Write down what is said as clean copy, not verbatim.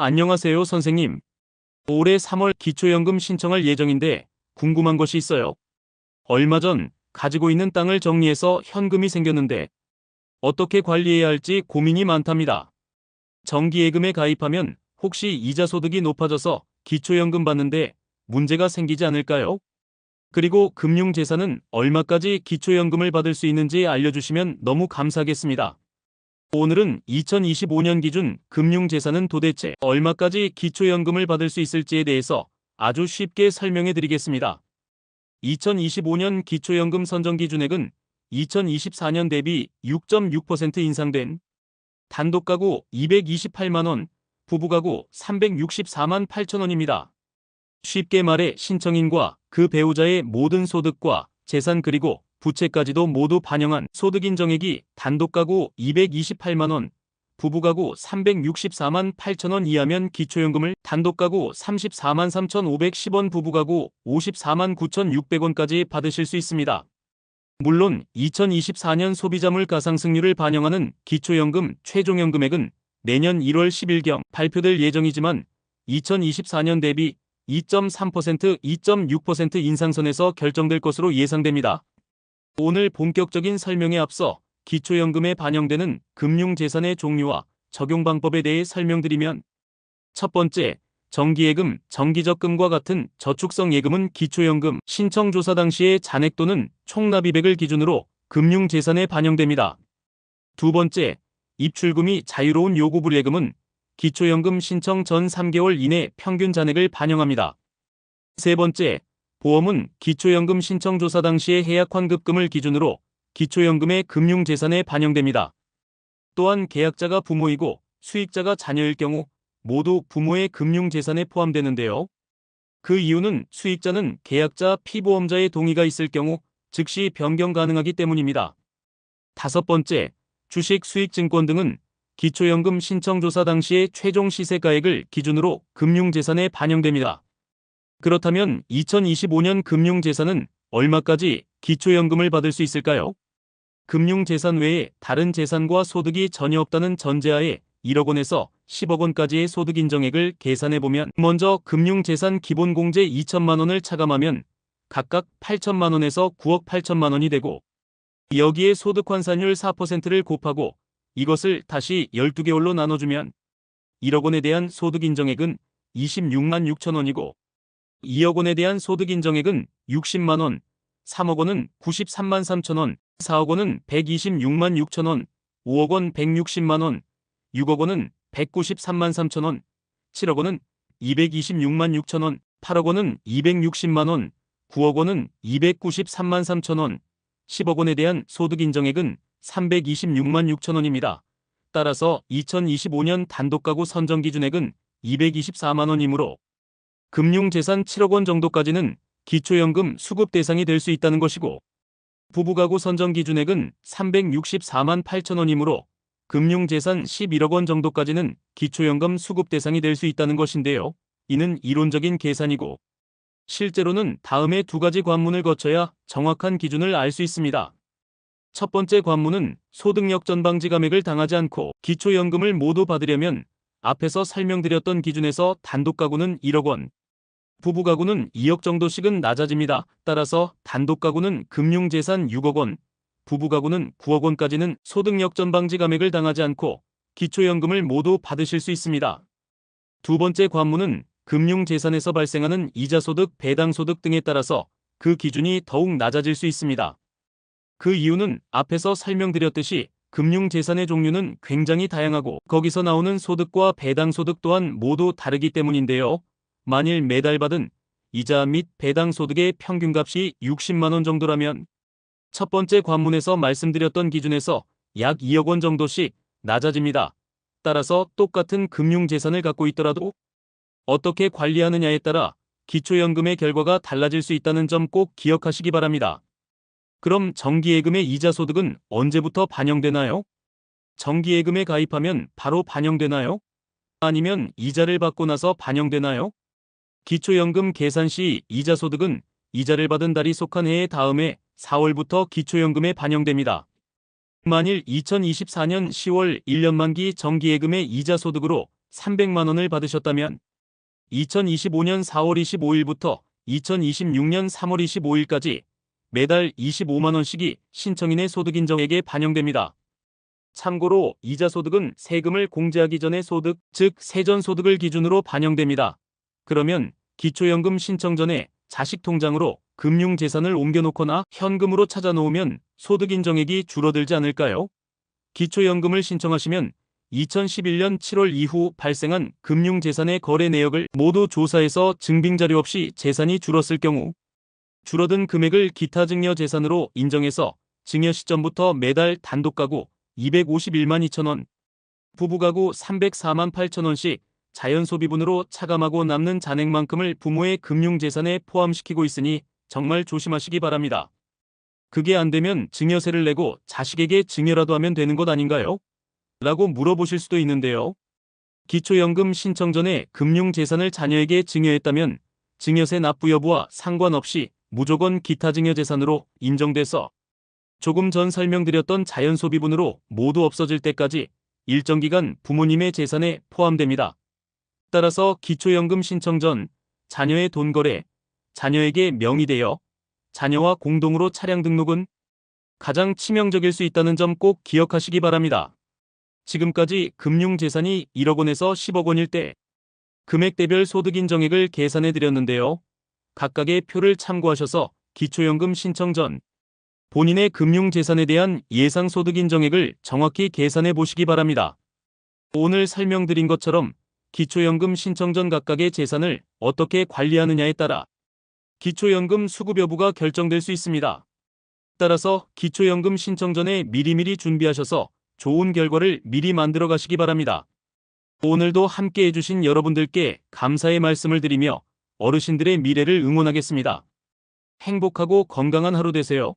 안녕하세요, 선생님. 올해 3월 기초연금 신청할 예정인데 궁금한 것이 있어요. 얼마 전 가지고 있는 땅을 정리해서 현금이 생겼는데 어떻게 관리해야 할지 고민이 많답니다. 정기예금에 가입하면 혹시 이자 소득이 높아져서 기초연금 받는데 문제가 생기지 않을까요? 그리고 금융재산은 얼마까지 기초연금을 받을 수 있는지 알려주시면 너무 감사하겠습니다. 오늘은 2025년 기준 금융재산은 도대체 얼마까지 기초연금을 받을 수 있을지에 대해서 아주 쉽게 설명해 드리겠습니다. 2025년 기초연금 선정기준액은 2024년 대비 6.6% 인상된 단독가구 228만원, 부부가구 364만 8천원입니다. 쉽게 말해 신청인과 그 배우자의 모든 소득과 재산 그리고 부채까지도 모두 반영한 소득인정액이 단독가구 228만원, 부부가구 364만 8천원 이하면 기초연금을, 단독가구 34만 3,510원, 부부가구 54만 9,600원까지 받으실 수 있습니다. 물론 2024년 소비자물 가상승률을 반영하는 기초연금 최종연금액은 내년 1월 10일경 발표될 예정이지만 2024년 대비 2.3%, 2.6% 인상선에서 결정될 것으로 예상됩니다. 오늘 본격적인 설명에 앞서 기초연금에 반영되는 금융재산의 종류와 적용 방법에 대해 설명드리면, 첫 번째, 정기예금, 정기적금과 같은 저축성 예금은 기초연금 신청 조사 당시의 잔액 또는 총납입액을 기준으로 금융재산에 반영됩니다. 두 번째, 입출금이 자유로운 요구불예금은 기초연금 신청 전 3개월 이내 평균 잔액을 반영합니다. 세 번째, 보험은 기초연금 신청 조사 당시의 해약 환급금을 기준으로 기초연금의 금융재산에 반영됩니다. 또한 계약자가 부모이고 수익자가 자녀일 경우 모두 부모의 금융재산에 포함되는데요. 그 이유는 수익자는 계약자 피보험자의 동의가 있을 경우 즉시 변경 가능하기 때문입니다. 다섯 번째, 주식, 수익증권 등은 기초연금 신청조사 당시의 최종 시세가액을 기준으로 금융재산에 반영됩니다. 그렇다면 2025년 금융재산은 얼마까지 기초연금을 받을 수 있을까요? 금융재산 외에 다른 재산과 소득이 전혀 없다는 전제하에 1억 원에서 10억 원까지의 소득인정액을 계산해보면, 먼저 금융재산 기본공제 2천만 원을 차감하면 각각 8천만 원에서 9억 8천만 원이 되고, 여기에 소득환산율 4%를 곱하고 이것을 다시 12개월로 나눠주면 1억 원에 대한 소득인정액은 26만 6천 원이고 2억 원에 대한 소득인정액은 60만 원, 3억 원은 93만 3천 원, 4억 원은 126만 6천 원, 5억 원 160만 원, 6억 원은 193만 3천 원, 7억 원은 226만 6천 원, 8억 원은 260만 원, 9억 원은 293만 3천 원, 10억 원에 대한 소득인정액은 326만 6천 원입니다. 따라서 2025년 단독가구 선정기준액은 224만 원이므로 금융재산 7억 원 정도까지는 기초연금 수급 대상이 될 수 있다는 것이고, 부부가구 선정기준액은 364만 8천 원이므로 금융재산 11억 원 정도까지는 기초연금 수급 대상이 될 수 있다는 것인데요. 이는 이론적인 계산이고 실제로는 다음의 두 가지 관문을 거쳐야 정확한 기준을 알 수 있습니다. 첫 번째 관문은 소득역전방지감액을 당하지 않고 기초연금을 모두 받으려면 앞에서 설명드렸던 기준에서 단독가구는 1억 원, 부부가구는 2억 정도씩은 낮아집니다. 따라서 단독가구는 금융재산 6억 원, 부부가구는 9억 원까지는 소득역전방지감액을 당하지 않고 기초연금을 모두 받으실 수 있습니다. 두 번째 관문은 금융재산에서 발생하는 이자소득, 배당소득 등에 따라서 그 기준이 더욱 낮아질 수 있습니다. 그 이유는 앞에서 설명드렸듯이 금융재산의 종류는 굉장히 다양하고 거기서 나오는 소득과 배당소득 또한 모두 다르기 때문인데요. 만일 매달 받은 이자 및 배당소득의 평균값이 60만 원 정도라면 첫 번째 관문에서 말씀드렸던 기준에서 약 2억 원 정도씩 낮아집니다. 따라서 똑같은 금융재산을 갖고 있더라도 어떻게 관리하느냐에 따라 기초연금의 결과가 달라질 수 있다는 점 꼭 기억하시기 바랍니다. 그럼 정기예금의 이자소득은 언제부터 반영되나요? 정기예금에 가입하면 바로 반영되나요? 아니면 이자를 받고 나서 반영되나요? 기초연금 계산 시 이자소득은 이자를 받은 달이 속한 해의 다음해 4월부터 기초연금에 반영됩니다. 만일 2024년 10월 1년 만기 정기예금의 이자소득으로 300만 원을 받으셨다면 2025년 4월 25일부터 2026년 3월 25일까지 매달 25만 원씩이 신청인의 소득인정액에 반영됩니다. 참고로 이자 소득은 세금을 공제하기 전의 소득, 즉 세전 소득을 기준으로 반영됩니다. 그러면 기초연금 신청 전에 자식 통장으로 금융재산을 옮겨놓거나 현금으로 찾아놓으면 소득인정액이 줄어들지 않을까요? 기초연금을 신청하시면 2011년 7월 이후 발생한 금융재산의 거래 내역을 모두 조사해서 증빙자료 없이 재산이 줄었을 경우 줄어든 금액을 기타 증여 재산으로 인정해서 증여 시점부터 매달 단독가구 251만 2천 원, 부부가구 304만 8천 원씩 자연소비분으로 차감하고 남는 잔액만큼을 부모의 금융재산에 포함시키고 있으니 정말 조심하시기 바랍니다. 그게 안 되면 증여세를 내고 자식에게 증여라도 하면 되는 것 아닌가요? 라고 물어보실 수도 있는데요. 기초연금 신청 전에 금융재산을 자녀에게 증여했다면 증여세 납부 여부와 상관없이 무조건 기타 증여재산으로 인정돼서 조금 전 설명드렸던 자연소비분으로 모두 없어질 때까지 일정 기간 부모님의 재산에 포함됩니다. 따라서 기초연금 신청 전 자녀의 돈거래, 자녀에게 명의되어 자녀와 공동으로 차량 등록은 가장 치명적일 수 있다는 점 꼭 기억하시기 바랍니다. 지금까지 금융재산이 1억 원에서 10억 원일 때 금액대별 소득인정액을 계산해 드렸는데요. 각각의 표를 참고하셔서 기초연금 신청 전 본인의 금융재산에 대한 예상 소득인정액을 정확히 계산해 보시기 바랍니다. 오늘 설명드린 것처럼 기초연금 신청 전 각각의 재산을 어떻게 관리하느냐에 따라 기초연금 수급 여부가 결정될 수 있습니다. 따라서 기초연금 신청 전에 미리미리 준비하셔서 좋은 결과를 미리 만들어 가시기 바랍니다. 오늘도 함께 해주신 여러분들께 감사의 말씀을 드리며 어르신들의 미래를 응원하겠습니다. 행복하고 건강한 하루 되세요.